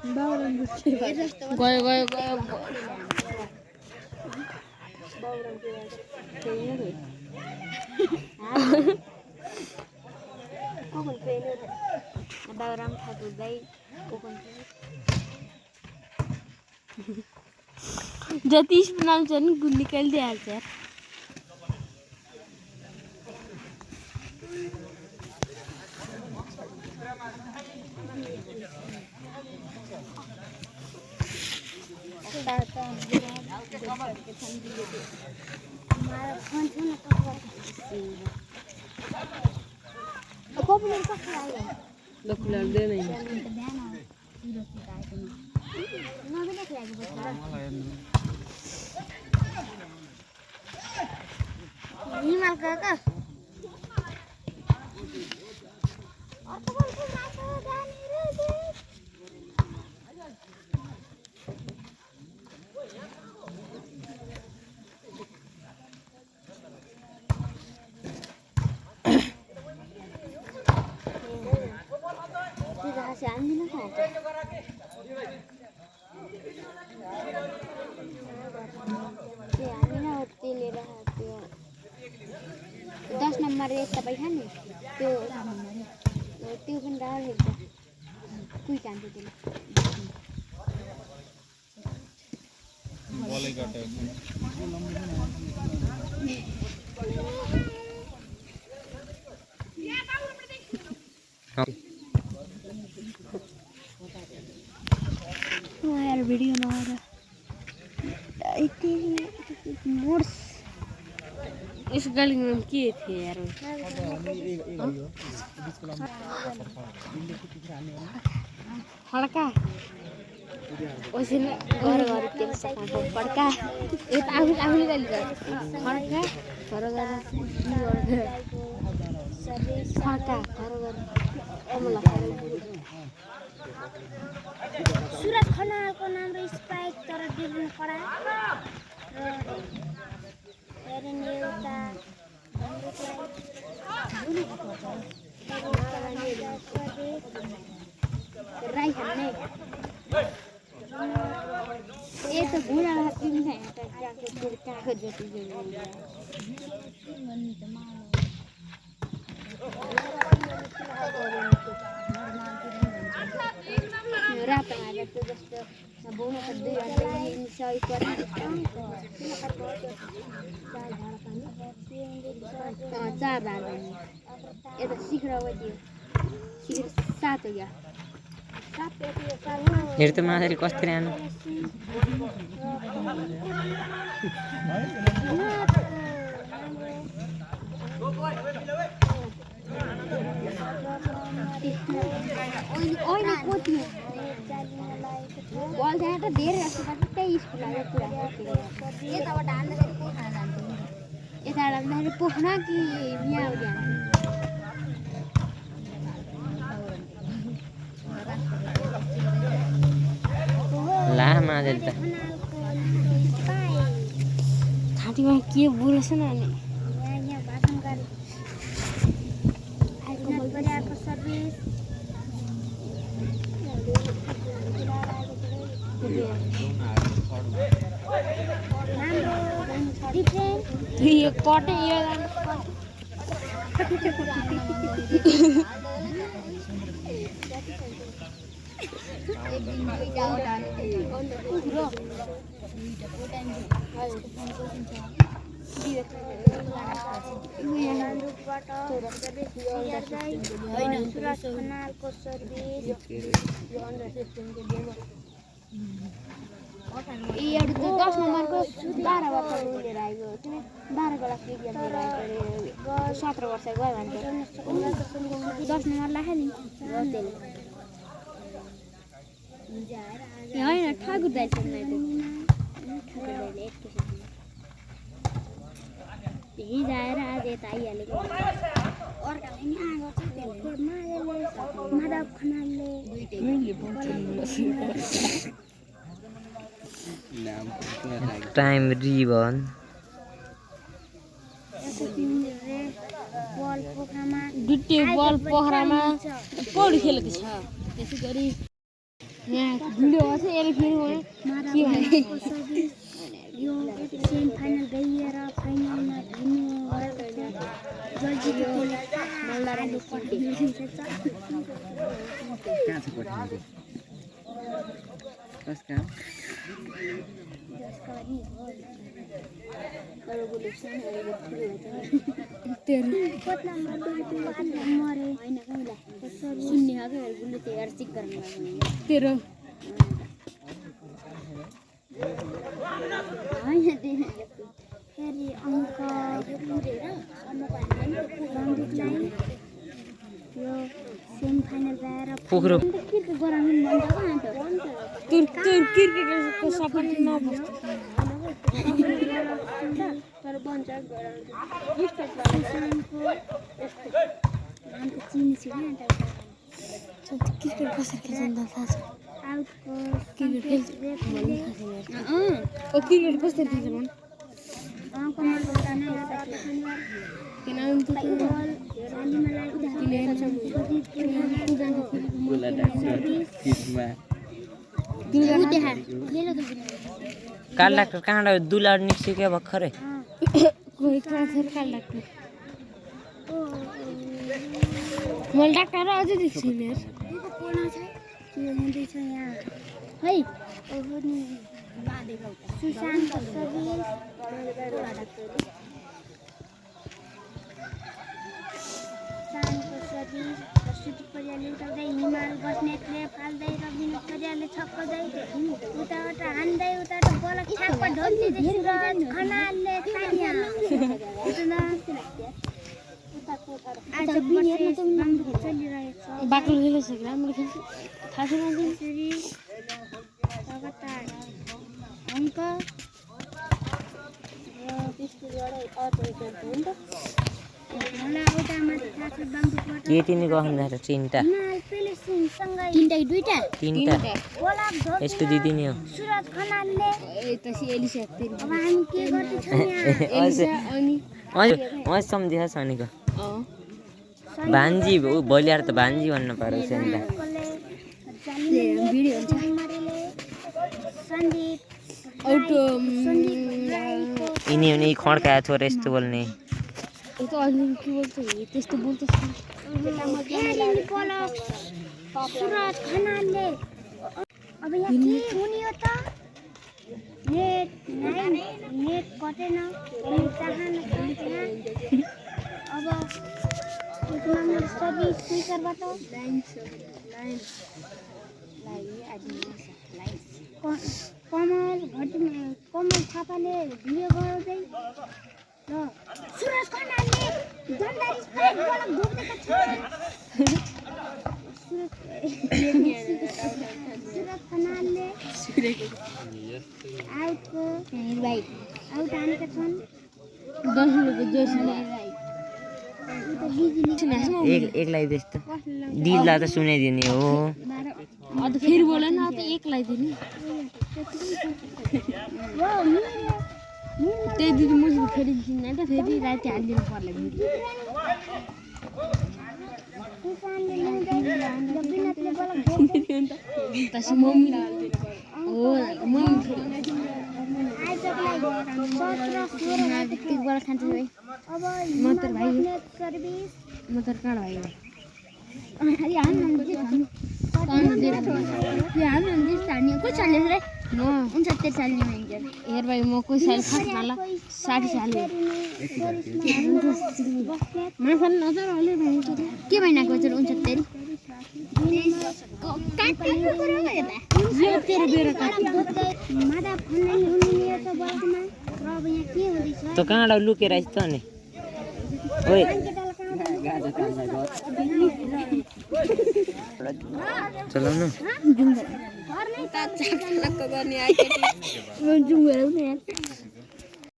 गयो गयो गयो बाबुराम ठाकुर दाई जति स्पुन आउँछ नि गुड निकालिदिइहाल्छ यार नम्बर एक तपाईँ खाने त्यो पनि राखेको छ कुइ कान्छ त्यसले बलै काटेको यार भिडियो नआएर यति मोड्स इस गली में के थे यार फड़का उसने घर घर के फड़का ये आहुल गली का फड़का घर घर फड़का घर घर अमला सूरज खनालको नाम र स्पाइक तर दिनु परा हेरेन एउटा राई खाने ये तो बुरा हाथी में है तो जाके बुड़का हो जाती है रात में तो जस्ट बोनो कर दे यार सही पर चार बार ये तो सीख रहा है सीख 7 हो गया हेर त माछाले कसरी आनु ओइ न कोति बल जाने त धेरै जस्तो पर्छ त्यही स्कुल आयो पुरा यताबाट हान्दाखेरि पोखरा जान्छ यताबाट हान्दाखेरि पोखरा कि यहाँ जान्छ ला माछाले त घाँटीमा के बोलेछ न अनि यहाँ भाषण गरे कमल परिवारको सर्भिस ये कटे ये ये 10 नम्बरको 12 वर्ष लिएर आएको किन 12 क्लास लिएर आएको 17 वर्ष गयो भने 10 नम्बर लाखे नि होइन ठाकुर दाइ सुन्दै ठाकुर दाइले एक किसिम हिजो आएर आज यता आइहालेको अर्काले नि आएको छ माधव खनालले टाइम रिबन दुईटे बल पोखरामा पौडी खेलेको छ त्यसै गरी यहाँ भिडियो आउँछ यसले फेरि भने के भने यो सेमी फाइनल गइएर फाइनलमा भिन्नु गरेको छ जल्दीको मल्लाले पठाइदिन्छ कहाँ छ पठाउनु कसका तेरो फेरि अङ्क यो सेमी फाइनल गएर पोखरो क्रिकेट गराउनु मन छ तुर क्रिकेटको सपोर्ट नबस्छ तर बन्छ अन्त चिनिछु क्रिकेट कसरी खेल्छ थाहा छ आउटको क्रिकेट क्रिकेट कसरी खेल्छ भन् काल डाक्टर कहाँबाट दुलाड निस्क्यो भर्खरै कोही कहाँ छ काल डाक्टर मैले डाक्टर अझै देख्छु नि है सुशान्त परियाले उठाउँदै हिमाल बस्नेतले फाल्दै रविन्द्र परियाले छक्कै उताबाट हान्दै उताबाट बल छाप ढोल्दै सुरज खनालले आज चलिरहेको छ बाक्लो खेल्छ राम्रो खेल्छ थाहा छैन लगातार अङ्क केटी नि गहन तिनटा दुईटा तिनटा यसको दिदी नि हो सुरज खनालले अब हामी के गर्दैछौँ यहाँ सम्झिया सनीको भान्जी भोलि आएर त भान्जी भन्न पारो यिनी हुने खड्का छोरा यस्तो बोल्ने त्यस्तो बोल्छ सुरज खनालले अब यहाँ के हुने हो त नेट कटेन अब एक नम्बर सबै स्पिकरबाट कमल थापाले भिडियो गराउँदै ल सुरज खनालले दण्डारी स्पाइक बल घोक्दैका सुरज खनालले आउट हानेका छन् एकलाई त्यस्तो दिदीलाई त सुनाइदिने हो अन्त फेरि बोले न त एक लगाइदिने त्यही दिदी मसँग फेरि दिन्न त फेरि राति हालिदिनु पर्ला भिडियो तस मम्मी हो मम्मी खान्छ भाइ म त भाइ म त कहाँ भाइ हेर भाइ म कोही साल खास माला 60 साल माछा नजर अलि भाइ के भइनाको छ 69 त कहाँबाट लुकेर आइस त नि ओए चलाउनु गर्ने आइकेटी